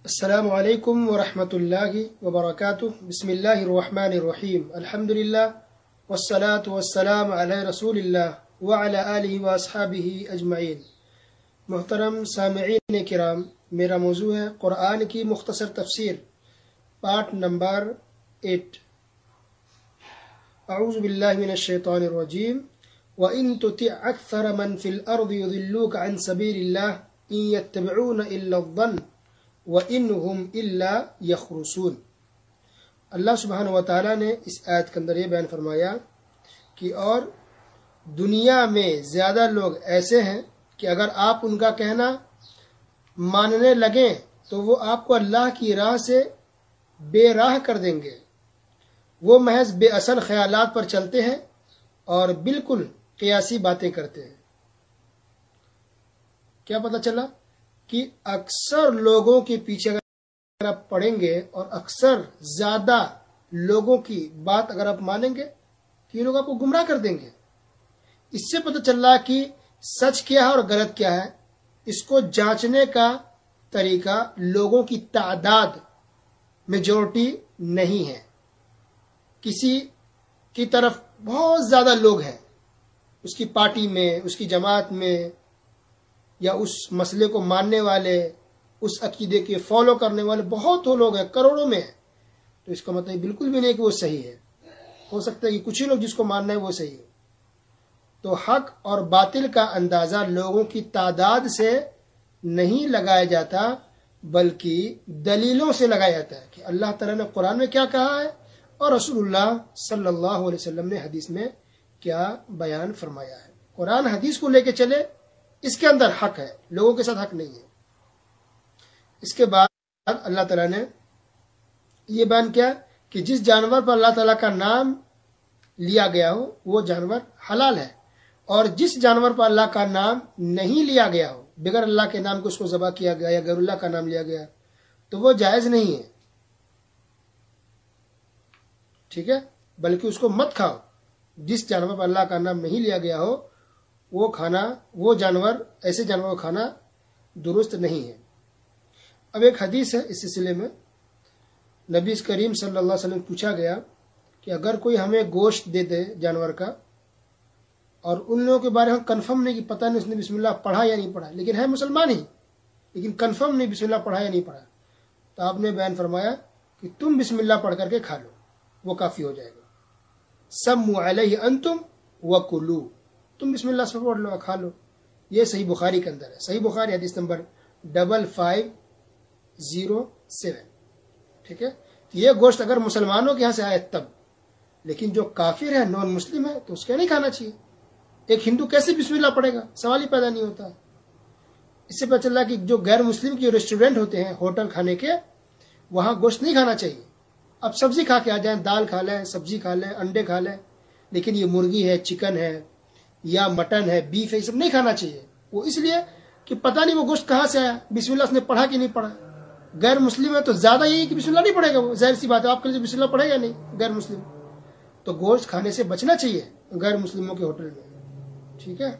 السلام علیکم ورحمۃ اللہ وبرکاتہ۔ بسم اللہ الرحمن الرحیم، الحمد للہ والصلاة والسلام علی رسول اللہ وعلی آلہ واصحابہ اجمعین۔ محترم سامعین کرام، میرا موضوع ہے قرآن کی مختصر تفسیر، پارٹ نمبر 8۔ اعوذ باللہ من الشیطان الرجیم۔ وَإِن تُطِعْ أَكْثَرَ مَنْ فِي الْأَرْضِ يُضِلُّوكَ عَنْ سَبِيلِ اللَّهِ إِن يَتَّبِعُونَ إِلَّا الظَّنَّ وَإِنْهُمْ إِلَّا يَخْرُصُونَ۔ اللہ سبحانہ وتعالیٰ نے اس آیت کے اندر یہ بیان فرمایا کہ اور دنیا میں زیادہ لوگ ایسے ہیں کہ اگر آپ ان کا کہنا ماننے لگیں تو وہ آپ کو اللہ کی راہ سے بے راہ کر دیں گے۔ وہ محض بے اصل خیالات پر چلتے ہیں اور بالکل قیاسی باتیں کرتے ہیں۔ کیا پتہ چلا کہ اکثر لوگوں کے پیچھے اگر آپ پڑیں گے اور اکثر زیادہ لوگوں کی بات اگر آپ مانیں گے تو یہ لوگ آپ کو گمراہ کر دیں گے۔ اس سے پتہ چل رہا کہ سچ کیا ہے اور غلط کیا ہے۔ اس کو جانچنے کا طریقہ لوگوں کی تعداد میجورٹی نہیں ہے۔ کسی کی طرف بہت زیادہ لوگ ہیں، اس کی پارٹی میں، اس کی جماعت میں، یا اس مسئلے کو ماننے والے، اس عقیدے کے فالو کرنے والے بہت لوگ ہیں، کروڑوں میں ہیں، تو اس کا مطلب بالکل بھی نہیں کہ وہ صحیح ہے۔ ہو سکتا ہے کہ کچھ ہی لوگ جس کو ماننا ہے وہ صحیح ہے۔ تو حق اور باطل کا اندازہ لوگوں کی تعداد سے نہیں لگایا جاتا بلکہ دلیلوں سے لگایا جاتا ہے کہ اللہ تعالیٰ نے قرآن میں کیا کہا ہے اور رسول اللہ صلی اللہ علیہ وسلم نے حدیث میں کیا بیان فرمایا ہے۔ قرآن حدیث کو لے کے چلے، اس کے اندر حق ہے، لوگوں کے ساتھ حق نہیں ہے۔ اس کے بعد اللہ تعالیٰ نے یہ بیان کیا کہ جس جانور پر اللہ تعالیٰ کا نام لیا گیا ہو وہ جانور حلال ہے، اور جس جانور پر اللہ کا نام نہیں لیا گیا ہو، بغیر اللہ کے نام کو اس کو ذبح کیا گیا یا غیر اللہ کا نام لیا گیا تو وہ جائز نہیں ہے، ٹھیک ہے، بلکہ اس کو مت کھاؤ۔ جس جانور پر اللہ کا نام نہیں لیا گیا ہو وہ جانور، ایسے جانور کو کھانا درست نہیں ہے۔ اب ایک حدیث ہے اس سلسلے میں، نبی کریم صلی اللہ علیہ وسلم پوچھا گیا کہ اگر کوئی ہمیں گوشت دے دے جانور کا، اور ان لوگوں کے بارے میں کنفرم نہیں کہ پتہ نہیں اس نے بسم اللہ پڑھا یا نہیں پڑھا، لیکن ہے مسلمان ہی، لیکن کنفرم نہیں بسم اللہ پڑھا یا نہیں پڑھا، تو آپ نے بیان فرمایا کہ تم بسم اللہ پڑھ کر کے کھا لو، وہ کافی ہو جائے گا۔ سموا علیہ انتم وکلوا، تم بسم اللہ سے پڑھ لو، کھا لو۔ یہ صحیح بخاری کے اندر ہے، صحیح بخاری حدیث نمبر 5507، ٹھیک ہے۔ یہ گوشت اگر مسلمانوں کے یہاں سے آئے تب، لیکن جو کافر ہے، نان مسلم ہے، تو اس کا نہیں کھانا چاہیے۔ ایک ہندو کیسے بسم اللہ پڑھے گا؟ سوال ہی پیدا نہیں ہوتا۔ اس سے پتہ چل رہا کہ جو غیر مسلم کے ریسٹورینٹ ہوتے ہیں، ہوٹل کھانے کے، وہاں گوشت نہیں کھانا چاہیے۔ اب سبزی کھا کے آ جائیں، دال کھا لیں، سبزی کھا لیں، انڈے کھا لیں، لیکن یہ مرغی ہے، چکن ہے یا مٹن ہے، بیف ہے، یہ سب نہیں کھانا چاہیے۔ وہ اس لیے کہ پتہ نہیں وہ گوشت کہاں سے آیا، بسم اللہ اس نے پڑھا کہ نہیں پڑھا۔ غیر مسلم ہے تو زیادہ یہی کہ بسم اللہ نہیں پڑھے گا، وہ ظاہر سی بات ہے، آپ کے لیے بسم اللہ پڑھے گا نہیں غیر مسلم، تو گوشت کھانے سے بچنا چاہیے غیر مسلموں کے ہوٹل میں، ٹھیک ہے۔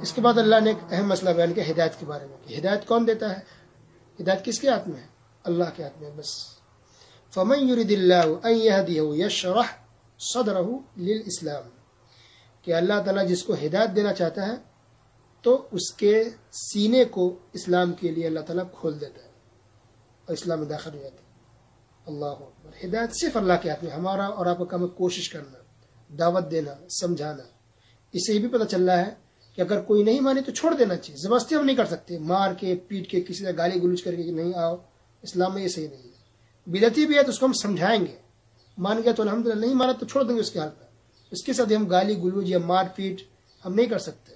اس کے بعد اللہ نے ایک اہم مسئلہ بیان کیا ہدایت کے بارے میں، کہ ہدایت کون دیتا ہے؟ ہدایت کس کے ہاتھ میں ہے؟ اللہ کے ہاتھ میں بس۔ فَمَن يُرِدِ اللَّهُ أَن يَهْدِيَهُ يَشْرَحْ صَدْرَهُ لِلْإِسْلَامِ، کہ اللہ تعالیٰ جس کو ہدایت دینا چاہتا ہے تو اس کے سینے کو اسلام کے لیے اللہ تعالیٰ کھول دیتا ہے اور اسلام میں داخل ہو جاتا ہے۔ اللہ اکبر۔ ہدایت صرف اللہ کے ہاتھ میں، ہمارا اور آپ کا کام ہے کوشش کرنا، دعوت دینا، سمجھانا۔ اس سے یہ بھی پتہ چل رہا ہے کہ اگر کوئی نہیں مانے تو چھوڑ دینا چاہیے، زبردستی ہم نہیں کر سکتے، مار کے پیٹ کے کسی سے گالی گلوچ کر کے کہ نہیں آؤ، اسلام میں یہ صحیح نہیں ہے۔ بدعتی بھی ہے تو اس کو ہم سمجھائیں گے، مان گیا تو الحمدللہ، نہیں مانا تو چھوڑ دیں گے اس کے حال پر۔ اس کے ساتھ ہم گالی گلوچ یا مار پیٹ ہم نہیں کر سکتے۔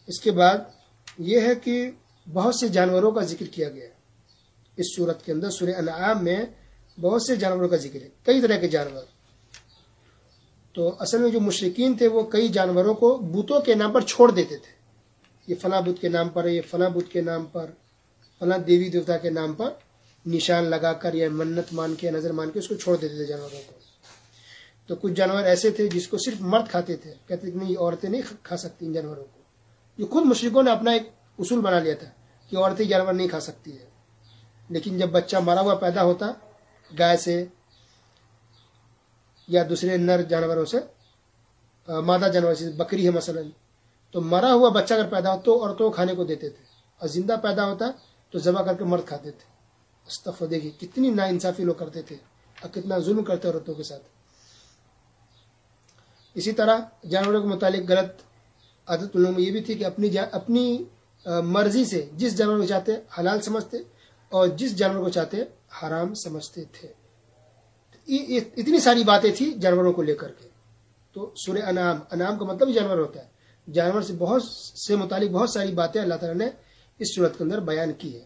اس کے بعد یہ ہے کہ بہت سے جانوروں کا ذکر کیا گیا ہے اس سورت کے اندر، سورہ انعام میں بہت سے جانوروں کا ذکر ہے، کئی طرح کے جانور۔ تو اصل میں جو مشرکین تھے وہ کئی جانوروں کو بتوں کے نام پر چھوڑ دیتے تھے، یہ فلاں بت کے نام پر ہے، یہ فلاں بت کے نام پر، فلاں دیوی دیوتا کے نام پر نشان لگا کر یا منت مان کے، نظر مان کے اس کو چھوڑ دیتے تھے جانوروں کو۔ تو کچھ جانور ایسے تھے جس کو صرف مرد کھاتے تھے، کہتے کہ نہیں عورتیں نہیں کھا سکتی ان جانوروں کو۔ یہ خود مشرکوں نے اپنا ایک اصول بنا لیا تھا کہ عورتیں جانور نہیں کھا سکتی ہے، لیکن جب بچہ مرا ہوا پیدا ہوتا گائے سے یا دوسرے نر جانوروں سے، مادہ جانور سے بکری ہے مثلا، تو مرا ہوا بچہ اگر پیدا ہو تو عورتوں کو کھانے کو دیتے تھے، اور زندہ پیدا ہوتا تو ذبح کر کے مرد کھاتے تھے۔ استغفر، دیکھیے کتنی نا انصافی لوگ کرتے تھے اور کتنا ظلم کرتے عورتوں کے ساتھ۔ اسی طرح جانوروں کے متعلق غلط عادت ان لوگوں میں یہ بھی تھی کہ اپنی مرضی سے جس جانور کو چاہتے حلال سمجھتے اور جس جانور کو چاہتے حرام سمجھتے تھے۔ اتنی ساری باتیں تھی جانوروں کو لے کر کے۔ تو سورہ انعام کا مطلب جانور ہوتا ہے، جانور سے متعلق بہت ساری باتیں اللہ تعالیٰ نے اس صورت کے اندر بیان کی ہے۔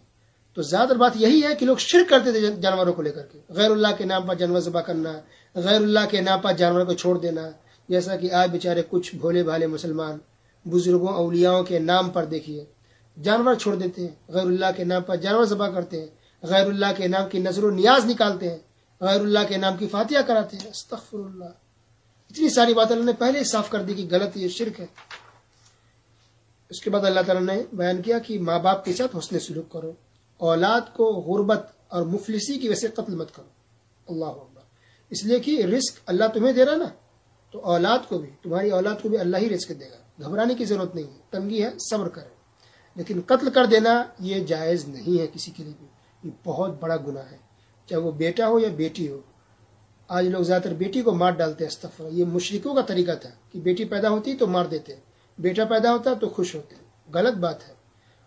تو زیادہ تر بات یہی ہے کہ لوگ شرک کرتے تھے جانوروں کو لے کر کے، غیر اللہ کے نام پر جانور ذبح کرنا، غیر اللہ کے نام پر جانور کو چھوڑ دینا، جیسا کہ آج بیچارے کچھ بھولے بھالے مسلمان بزرگوں اولیاؤں کے نام پر دیکھیے جانور چھوڑ دیتے ہیں، غیر اللہ کے نام پر جانور ذبح کرتے ہیں، غیر اللہ کے نام کی نظر و نیاز نکالتے ہیں، غیر اللہ کے نام کی فاتحہ کراتے ہیں۔ استغفر اللہ، اتنی ساری باتیں اللہ نے پہلے ہی صاف کر دی کہ غلط یہ شرک ہے۔ اس کے بعد اللہ تعالیٰ نے بیان کیا کہ ماں باپ کے ساتھ حسن سلوک کرو، اولاد کو غربت اور مفلسی کی وجہ سے قتل مت کرو۔ اللہ اکبر، اس لیے کہ رزق اللہ تمہیں دے رہا نا، تو اولاد کو بھی، تمہاری اولاد کو بھی اللہ ہی رزق دے گا، گھبرانے کی ضرورت نہیں ہے، تنگی ہے صبر کرے، لیکن قتل کر دینا یہ جائز نہیں ہے کسی کے لیے بھی، یہ بہت بڑا گناہ ہے، چاہے وہ بیٹا ہو یا بیٹی ہو۔ آج لوگ زیادہ تر بیٹی کو مار ڈالتے ہیں، استغفر، یہ مشرکوں کا طریقہ تھا کہ بیٹی پیدا ہوتی تو مار دیتے، بیٹا پیدا ہوتا تو خوش ہوتے، غلط بات ہے۔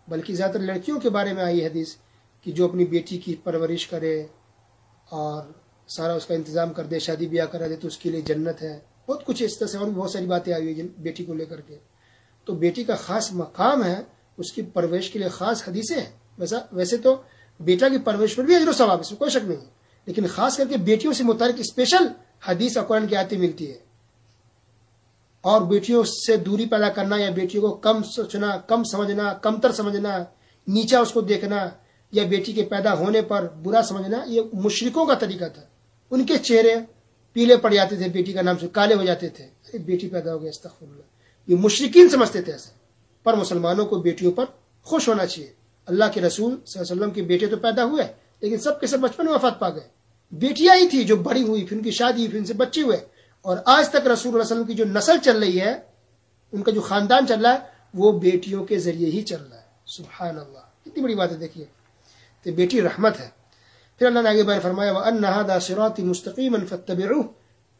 بلکہ زیادہ تر لڑکیوں کے بارے میں آئی حدیث کہ جو اپنی بیٹی کی پرورش کرے اور سارا اس کا انتظام کر دے، شادی بیاہ کرا دے تو اس کے لیے جنت ہے، بہت کچھ اس طرح سے اور بھی بہت ساری باتیں آئی ہوئی بیٹی کو لے کر کے۔ تو بیٹی کا خاص مقام ہے، اس کی پرورش کے لیے خاص حدیثیں ہیں۔ ویسے تو بیٹا کی پرورش پر بھی اجر و ثواب، اس میں کوئی شک نہیں ہے، لیکن خاص کر کے بیٹیوں سے متعلق اسپیشل حدیث اور قرآن کی آیتیں ملتی ہے۔ اور بیٹیوں سے دوری پیدا کرنا یا بیٹیوں کو کم سوچنا، کم سمجھنا، کمتر سمجھنا، نیچا اس کو دیکھنا یا بیٹی کے پیدا ہونے پر برا سمجھنا، یہ مشرکوں کا طریقہ تھا۔ ان کے چہرے پیلے پڑ جاتے تھے، بیٹی کا نام سے کالے ہو جاتے تھے، ارے بیٹی پیدا ہو گیا، استغفر اللہ، یہ مشرکین سمجھتے تھے ایسا۔ پر مسلمانوں کو بیٹیوں پر خوش ہونا چاہیے۔ اللہ کے رسول صلی اللہ علیہ وسلم کے بیٹے تو پیدا ہوئے، لیکن سب کے سب بچپن میں وفات پا گئے، بیٹیاں ہی تھی جو بڑی ہوئی، پھر ان کی شادی ہوئی، پھر ان سے بچے ہوئے، اور آج تک رسول اللہ صلی اللہ علیہ وسلم کی جو نسل چل رہی ہے، ان کا جو خاندان چل رہا ہے، وہ بیٹیوں کے ذریعے ہی چل رہا ہے۔ سبحان اللہ، کتنی بڑی بات ہے، دیکھیے تو بیٹی رحمت ہے۔ پھر اللہ نے آگے بیان فرمایا وَأَنَّ هَذَا صِرَاطِي مُسْتَقِيمًا فَاتَّبِعُوهُ،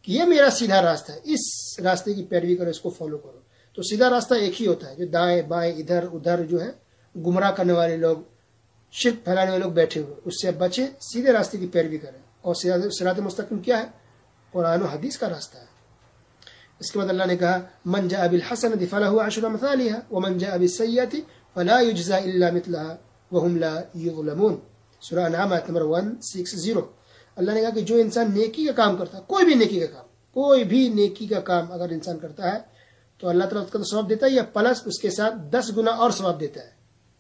کہ یہ میرا سیدھا راستہ ہے، اس راستے کی پیروی کرو، اس کو فالو کرو۔ تو سیدھا راستہ ایک ہی ہوتا ہے، جو دائیں بائیں ادھر ادھر جو ہے گمراہ کرنے والے لوگ، شرک پھیلانے والے لوگ بیٹھے ہوئے، اس سے بچیں، سیدھے راستے کی پیروی کریں۔ اور صراط مستقیم کیا ہے؟ قرآن و حدیث کا راستہ ہے۔ اس کے بعد اللہ نے کہا من جاء بالحسنۃ فلہ عشر امثالها ومن جاء بالسیئۃ فلا یجزى الا مثلها وهم لا یظلمون، سورہ انعام آیت نمبر 160۔ اللہ نے کہا کہ جو انسان نیکی کا کام کرتا ہے، کوئی بھی نیکی کا کام، کوئی بھی نیکی کا کام اگر انسان کرتا ہے تو اللہ تعالیٰ اس کا ثواب دیتا ہے، یا پلس اس کے ساتھ 10 گنا اور ثواب دیتا ہے۔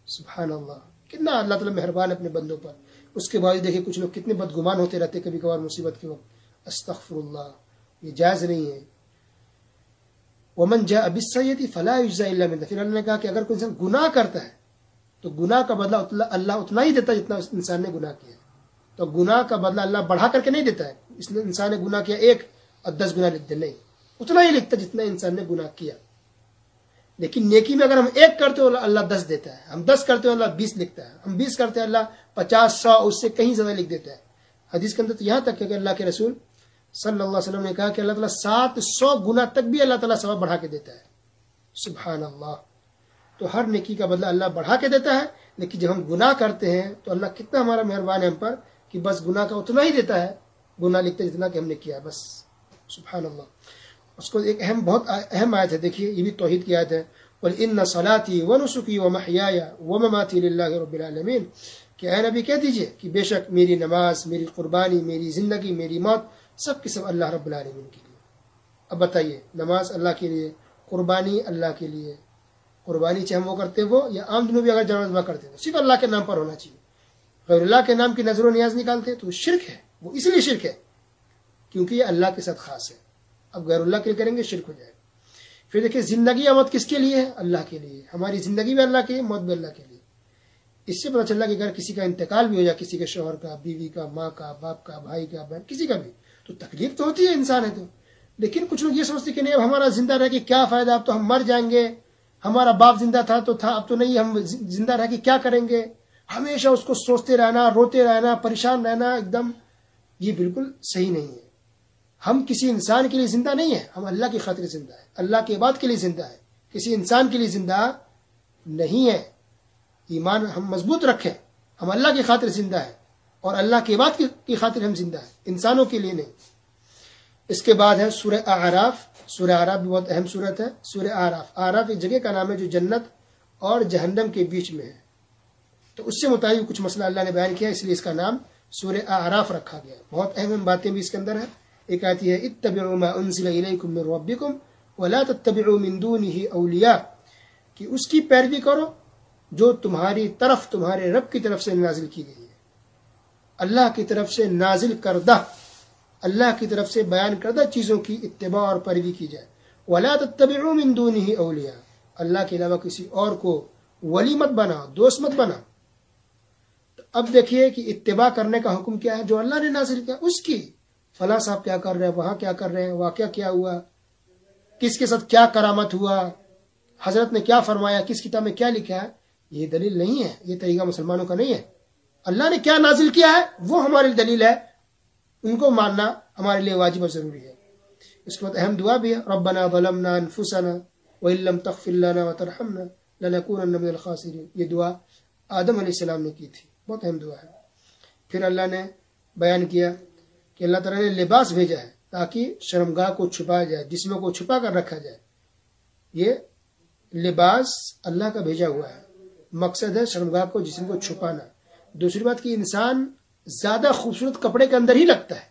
سبحان اللہ، کتنا اللہ تعالیٰ مہربان ہے اپنے بندوں پر۔ اس کے باوجود دیکھیں کچھ لوگ کتنے بدگمان ہوتے رہتے کبھی کبھار مصیبت کے وقت۔ استغفر اللہ، یہ جائز نہیں ہے۔ ومن جاء بالسیئۃ فلا یجزى الا مثلها، پھر اللہ نے کہا کہ اگر کوئی انسان گناہ کرتا ہے تو گناہ کا بدلہ اللہ اتنا ہی دیتا ہے جتنا اس انسان نے گناہ کیا ہے۔ تو گناہ کا بدلہ اللہ بڑھا کر کے نہیں دیتا ہے، اس نے انسان نے گناہ کیا 1 اور 10 گنا لکھ دے، نہیں، اتنا ہی لکھتا جتنا انسان نے گناہ کیا۔ لیکن نیکی میں اگر ہم 1 کرتے ہو اللہ 10 دیتا ہے، ہم 10 کرتے ہو اللہ 20 لکھتا ہے، ہم 20 کرتے ہیں اللہ 50 100 اس سے کہیں زیادہ لکھ دیتا ہے۔ حدیث کے اندر تو یہاں تک کہ اللہ کے رسول صلی اللہ علیہ وسلم نے کہا کہ اللہ تعالیٰ 700 گنا تک بھی اللہ تعالیٰ ثواب بڑھا کے دیتا ہے۔ سبحان اللہ، تو ہر نیکی کا بدلہ اللہ بڑھا کے دیتا ہے، لیکن جب ہم گناہ کرتے ہیں تو اللہ کتنا ہمارا مہربان ہے ہم پر کہ بس گناہ کا اتنا ہی دیتا ہے، گناہ لکھتے جتنا کہ ہم نے کیا، بس۔ سبحان اللہ۔ اس کو ایک بہت اہم آیت ہے، دیکھیے یہ بھی توحید کی آیت ہے، قُلْ إِنَّ صَلَاتِي وَنُسُكِي وَمَحْيَايَ وَمَمَاتِي لِلَّهِ رَبِّ الْعَالَمِينَ، کہ اے نبی کہہ دیجئے کہ بے شک میری نماز، میری قربانی، میری زندگی، میری موت سب کی سب اللہ رب العالمین کے لیے۔ اب بتائیے، نماز اللہ کے لیے، قربانی اللہ کے لیے، قربانی چاہے ہم وہ کرتے وہ یا عام دنوں بھی اگر جانور ذبح کرتے تو صرف اللہ کے نام پر ہونا چاہیے۔ غیر اللہ کے نام کی نظر و نیاز نکالتے تو شرک ہے، وہ اس لیے شرک ہے کیونکہ یہ اللہ کے ساتھ خاص ہے۔ اب غیر اللہ کے لیے کریں گے شرک ہو جائے گا۔ پھر دیکھیں زندگی یا موت کس کے لیے ہے؟ اللہ کے لیے. ہماری زندگی بھی اللہ کے لیے، موت بھی اللہ کے لیے. اس سے پتہ چلا کہ اگر کسی کا انتقال بھی ہو جائے، کسی کے شوہر کا، بیوی کا، ماں کا، باپ کا، بھائی کا، بہن، کسی کا بھی، تو تکلیف تو ہوتی ہے، انسان ہے تو. لیکن کچھ لوگ یہ سوچتے کہ نہیں اب ہمارا زندہ رہ کے کیا فائدہ، اب تو ہم مر جائیں گے، ہمارا باپ زندہ تھا تو تھا، اب تو نہیں، ہم زندہ رہ کے کیا کریں گے، ہمیشہ اس کو سوچتے رہنا، روتے رہنا، پریشان رہنا ایک دم. یہ بالکل صحیح نہیں ہے. ہم کسی انسان کے لیے زندہ نہیں ہیں، ہم اللہ کی خاطر زندہ ہیں، اللہ کے عبادت کے لیے زندہ ہیں، کسی انسان کے لیے زندہ نہیں ہے. ایمان ہم مضبوط رکھیں، ہم اللہ کی خاطر زندہ ہیں اور اللہ کی عبادت کی خاطر ہم زندہ ہیں، انسانوں کے لیے نہیں. اس کے بعد ہے سورہ اعراف. سورہ اعراف بھی بہت اہم سورت ہے. سورہ اعراف، اعراف ایک جگہ کا نام ہے جو جنت اور جہنم کے بیچ میں ہے. تو اس سے متعلق کچھ مسئلہ اللہ نے بیان کیا، اس لیے اس کا نام سورہ اعراف رکھا گیا. بہت اہم باتیں بھی اس کے اندر ہیں. ایک آیت ہے اتبعوا ما انزل الیکم من ربکم ولا تتبعوا من دونه اولیاء، کہ اس کی پیروی کرو جو تمہاری طرف، تمہارے رب کی طرف سے نازل کی گئی ہے. اللہ کی طرف سے نازل کردہ، اللہ کی طرف سے بیان کردہ چیزوں کی اتباع اور پیروی کی جائے. ولا تتبعوا من دونه اولیاء، اللہ کے علاوہ کسی اور کو ولی مت بنا، دوست مت بنا. اب دیکھیے کہ اتباع کرنے کا حکم کیا ہے؟ جو اللہ نے نازل کیا اس کی. فلاں صاحب کیا کر رہے ہیں، وہاں کیا کر رہے ہیں، واقعہ کیا ہوا، کس کے ساتھ کیا کرامت ہوا، حضرت نے کیا فرمایا، کس کتاب میں کیا لکھا ہے، یہ دلیل نہیں ہے، یہ طریقہ مسلمانوں کا نہیں ہے. اللہ نے کیا نازل کیا ہے وہ ہماری دلیل ہے، ان کو ماننا ہمارے لیے واجب اور ضروری ہے. اس کے بعد اہم دعا بھی ہے، ربنا ظلمنا انفسنا وان لم تغفر لنا وترحمنا لنکونن من الخاسرین. یہ دعا آدم علیہ السلام نے کی تھی، بہت اہم دعا ہے. پھر اللہ نے بیان کیا کہ اللہ تعالیٰ نے لباس بھیجا ہے تاکہ شرمگاہ کو چھپایا جائے، جسموں کو چھپا کر رکھا جائے. یہ لباس اللہ کا بھیجا ہوا ہے، مقصد ہے شرمگاہ کو، جسم کو چھپانا. دوسری بات کہ انسان زیادہ خوبصورت کپڑے کے اندر ہی لگتا ہے،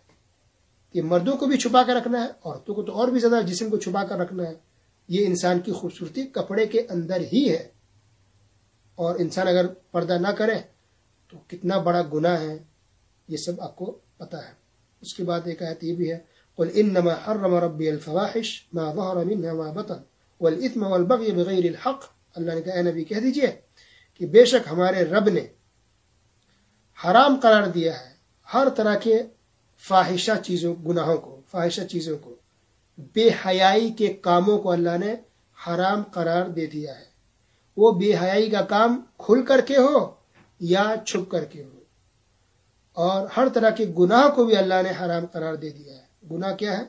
کہ مردوں کو بھی چھپا کر رکھنا ہے، عورتوں کو تو اور بھی زیادہ جسم کو چھپا کر رکھنا ہے. یہ انسان کی خوبصورتی کپڑے کے اندر ہی ہے. اور انسان اگر پردہ نہ کرے تو کتنا بڑا گناہ ہے، یہ سب آپ کو پتا ہے. اس کے بعد ایک آیت یہ بھی ہے، قل انما حرم ربی الفواحش ما ظهر منها ما بطن والاثم والبغي بغیر الحق. اللہ نے کہا اے نبی کہہ دیجئے کہ بے شک ہمارے رب نے حرام قرار دیا ہے ہر طرح کے فاحشہ چیزوں، گناہوں کو، فاحشہ چیزوں کو، بے حیائی کے کاموں کو اللہ نے حرام قرار دے دیا ہے. وہ بے حیائی کا کام کھل کر کے ہو یا چھپ کر کے ہو. اور ہر طرح کے گناہ کو بھی اللہ نے حرام قرار دے دیا ہے. گناہ کیا ہے؟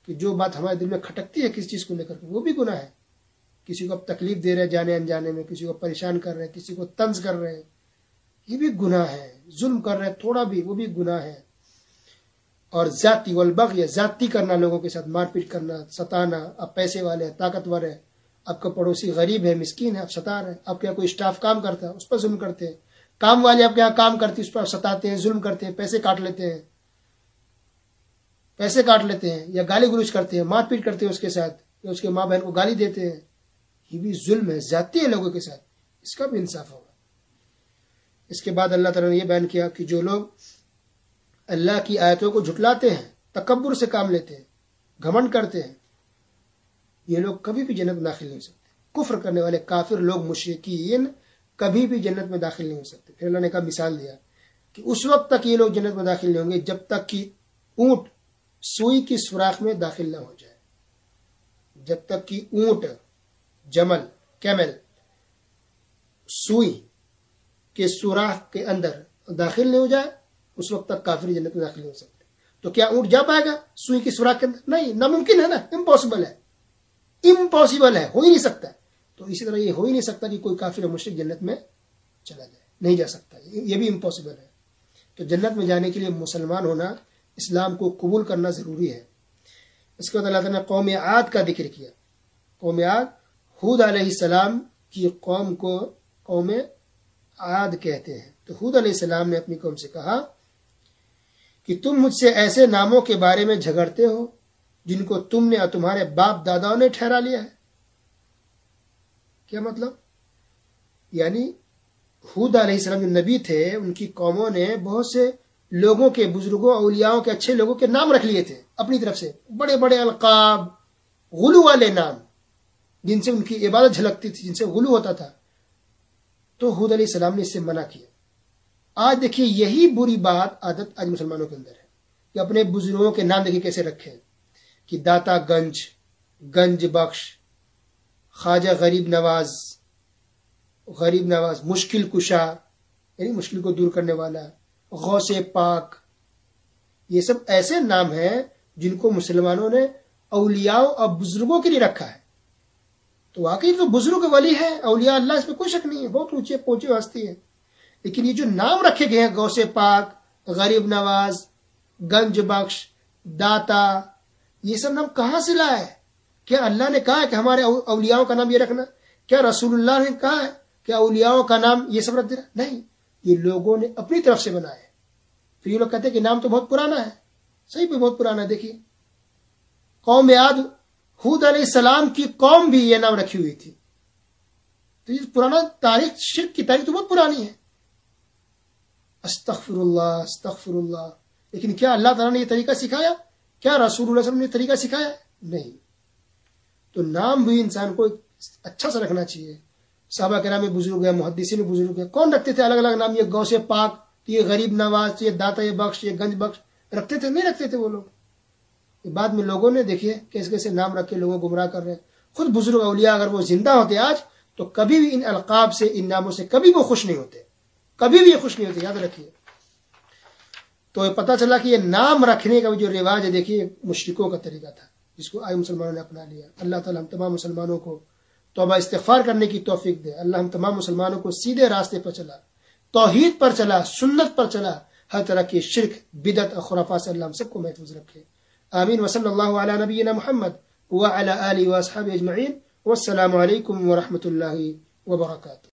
کہ جو بات ہمارے دل میں کھٹکتی ہے کسی چیز کو لے کر کے، وہ بھی گناہ ہے. کسی کو تکلیف دے رہے جانے انجانے میں، کسی کو پریشان کر رہے ہیں، کسی کو طنز کر رہے ہیں، یہ بھی گناہ ہے. ظلم کر رہے ہیں تھوڑا بھی، وہ بھی گناہ ہے. اور ذاتی والبغی، ذاتی کرنا، لوگوں کے ساتھ مار پیٹ کرنا، ستانا. اب پیسے والے ہیں، طاقتور ہے، آپ کا پڑوسی غریب ہے، مسکین ہے، آپ ستا رہے ہیں. آپ کے یہاں کوئی اسٹاف کام کرتا ہے، اس پر ظلم کرتے ہیں. کام والے آپ کے یہاں کام کرتی، اس پر ستاتے ہیں، ظلم کرتے ہیں، پیسے کاٹ لیتے ہیں، یا گالی گلوچ کرتے ہیں، مار پیٹ کرتے ہیں اس کے ساتھ، یا اس کے ماں بہن کو گالی دیتے ہیں. یہ بھی ظلم ہے، زیادتی ہے لوگوں کے ساتھ. اس کا بھی انصاف ہوگا. اس کے بعد اللہ تعالیٰ نے یہ بیان کیا کہ جو لوگ اللہ کی آیتوں کو جھٹلاتے ہیں، تکبر سے کام لیتے ہیں، گھمنڈ کرتے ہیں، یہ لوگ کبھی بھی جنت میں داخل نہیں ہو سکتے. کفر کرنے والے کافر لوگ، مشرکین، کبھی بھی جنت میں داخل نہیں ہو سکتے. پھر اللہ نے کہا، مثال دیا کہ اس وقت تک یہ لوگ جنت میں داخل نہیں ہوں گے جب تک کہ اونٹ سوئی کی سوراخ میں داخل نہ ہو جائے. جب تک کہ اونٹ، جمل، کیمل سوئی کے سوراخ کے اندر داخل نہیں ہو جائے، اس وقت تک کافر جنت میں داخل نہیں ہو سکتے. تو کیا اونٹ جا پائے گا سوئی کی سوراخ کے اندر؟ نہیں، ناممکن ہے نا، امپاسبل ہے، امپاسبل ہے، ہو ہی نہیں سکتا. تو اسی طرح یہ ہو ہی نہیں سکتا کہ کوئی کافر مشرک جنت میں چلا جائے، نہیں جا سکتا، یہ بھی امپاسبل ہے. تو جنت میں جانے کے لیے مسلمان ہونا، اسلام کو قبول کرنا ضروری ہے. اس کے بعد اللہ تعالیٰ نے قوم عاد کا ذکر کیا. قوم عاد، ہود علیہ السلام کی قوم کو قوم عاد کہتے ہیں. تو ہود علیہ السلام نے اپنی قوم سے کہا کہ تم مجھ سے ایسے ناموں کے بارے میں جھگڑتے ہو جن کو تم نے اور تمہارے باپ داداؤں نے ٹھہرا لیا ہے. کیا مطلب؟ یعنی ہود علیہ السلام جو نبی تھے، ان کی قوموں نے بہت سے لوگوں کے، بزرگوں، اولیاءوں کے، اچھے لوگوں کے نام رکھ لیے تھے اپنی طرف سے، بڑے بڑے القاب، غلو والے نام. جن سے ان کی عبادت جھلکتی تھی، جن سے غلو ہوتا تھا، تو حود علیہ السلام نے اس سے منع کیا۔ آج دیکھیے یہی بری بات عادت آج مسلمانوں کے اندر ہے کہ اپنے بزرگوں کے نام دیکھیے کیسے رکھے، کہ داتا گنج، گنج بخش، خواجہ غریب نواز، مشکل کشا یعنی مشکل کو دور کرنے والا، غوث پاک، یہ سب ایسے نام ہیں جن کو مسلمانوں نے اولیاء اور بزرگوں کے لیے رکھا ہے۔ تو واقعی تو بزرگ ولی ہے، اولیاء اللہ، اس میں کوئی شک نہیں ہے، بہت اونچے پہنچے ہستی ہے، لیکن یہ جو نام رکھے گئے ہیں غوث پاک، غریب نواز، گنج بخش، داتا، یہ سب نام کہاں سے لائے ہے؟ کیا اللہ نے کہا ہے کہ ہمارے اولیاء کا نام یہ رکھنا؟ کیا رسول اللہ نے کہا ہے کہ اولیاء کا نام یہ سب رکھ دینا؟ نہیں، یہ لوگوں نے اپنی طرف سے بنایا ہے۔ پھر یہ لوگ کہتے ہیں کہ نام تو بہت پرانا ہے، صحیح پہ بہت پرانا ہے۔ دیکھیے قوم عاد، حود علیہ السلام کی قوم بھی یہ نام رکھی ہوئی تھی، تو یہ پرانا تاریخ، شرک کی تاریخ تو بہت پرانی ہے۔ استغفر اللہ۔ لیکن کیا اللہ تعالیٰ نے یہ طریقہ سکھایا؟ کیا رسول اللہ صلی اللہ علیہ وسلم نے یہ طریقہ سکھایا؟ نہیں۔ تو نام بھی انسان کو اچھا سا رکھنا چاہیے۔ صحابہ کرام میں بزرگ ہیں، محدثین میں بزرگ ہیں، کون رکھتے تھے الگ الگ نام؟ یہ غوث پاک، یہ غریب نواز، یہ داتا بخش، یہ گنج بخش، رکھتے تھے؟ نہیں رکھتے تھے وہ لوگ۔ بعد میں لوگوں نے دیکھیے کیسے کیسے نام رکھ کے لوگوں کو گمراہ کر رہے ہیں۔ خود بزرگ اولیاء اگر وہ زندہ ہوتے آج تو کبھی بھی ان القاب سے، ان ناموں سے کبھی وہ خوش نہیں ہوتے، کبھی بھی یہ خوش نہیں ہوتے، یاد رکھیے۔ تو یہ پتہ چلا کہ یہ نام رکھنے کا جو رواج ہے دیکھیے مشرکوں کا طریقہ تھا، جس کو آج مسلمانوں نے اپنا لیا۔ اللہ تعالیٰ ہم تمام مسلمانوں کو توبہ استغفار کرنے کی توفیق دے۔ اللہ ہم تمام مسلمانوں کو سیدھے راستے پر چلا، توحید پر چلا، سنت پر چلا، ہر طرح کی شرک، بدعت اور خرافات سے اللہ ہم سب کو محفوظ رکھے۔ آمین۔ وصلی اللہ علی نبینا محمد وعلی آلہ واصحابہ اجمعین، والسلام علیکم ورحمۃ اللہ وبرکاتہ۔